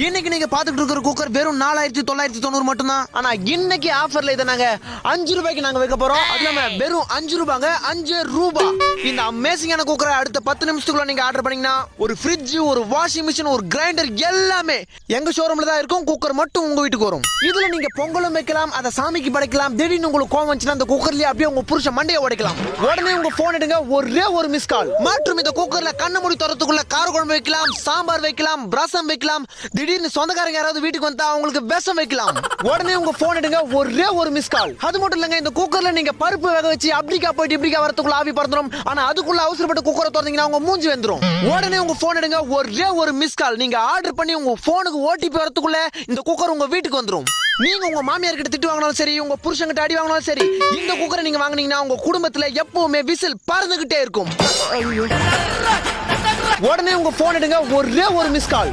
இன்னைக்கு நீங்க பாத்துக்கிட்டு இருக்கிற குக்கர் வெறும் 4990 மட்டும் தான். ஆனா இன்னைக்கு ஆஃபர்ல இதை நாங்க 5 ரூபாய்க்கு நாங்க வைக்க போறோம். அது இல்லாம வெறும் 5 ரூபாங்க, 5 ரூபாய். இந்த அமேசிங்கான குக்கரை அடுத்த 10 நிமிஷத்துக்குள்ள நீங்க ஆர்டர் பண்ணீங்கன்னா ஒரு ஃப்ரிட்ஜ், ஒரு வாஷிங் மிஷின், ஒரு கிரைண்டர் எல்லாமே எங்க ஷோரூம்ல தான் இருக்கும். குக்கர் மட்டும் உங்க வீட்டுக்கு வரும். இதுல நீங்க பொங்கலும் வைக்கலாம், அதை சாமிக்கு படைக்கலாம். திடீர்னு உங்களுக்கு கோவம் வந்துச்சுன்னா அந்த குக்கர்லயே அப்படியே உங்க புருஷ மண்டையை உடைக்கலாம். உடனே உங்க போன் எடுங்க, ஒரே ஒரு மிஸ் கால். மற்றும் இந்த குக்கர்ல கண்ண மூடி தரத்துக்குள்ள கார குழம்பு வைக்கலாம், சாம்பார் வைக்கலாம், ரசம் வைக்கலாம். திடீர்னு சொந்தக்காரங்க யாராவது வீட்டுக்கு வந்தா அவங்களுக்கு விஷம் வைக்கலாம். உடனே உங்க போன் எடுங்க, ஒரே ஒரு மிஸ் கால். அது மட்டும் இல்லங்க, இந்த குக்கர்ல நீங்க பருப்பு வேக வச்சு அப்படிக்கா போயிட்டு இப்படிக்கா வரதுக்குள்ள ஆவி பறந்துரும். ஆனா அதுக்குள்ள அவசரப்பட்டு குக்கரை திறந்தீங்கன்னா உங்க மூஞ்சி வந்துரும். உடனே உங்க போன் எடுங்க, ஒரே ஒரு மிஸ் கால். நீங்க ஆர்டர் பண்ணி உங்க போனுக்கு ஓடிபி வரதுக்குள்ள இந்த குக்கர் உங்க வீட்டுக்கு வந்துரும். நீங்க உங்க மாமியார் கிட்ட திட்டு வாங்கினாலும் சரி, உங்க புருஷன்கிட்ட அடி வாங்கினாலும் சரி, இந்த குக்கரை நீங்க வாங்குனீங்கன்னா உங்க குடும்பத்துல எப்பவுமே விசில் பறந்துகிட்டே இருக்கும். உடனே உங்க போன் எடுங்க, ஒரே ஒரு மிஸ் கால்.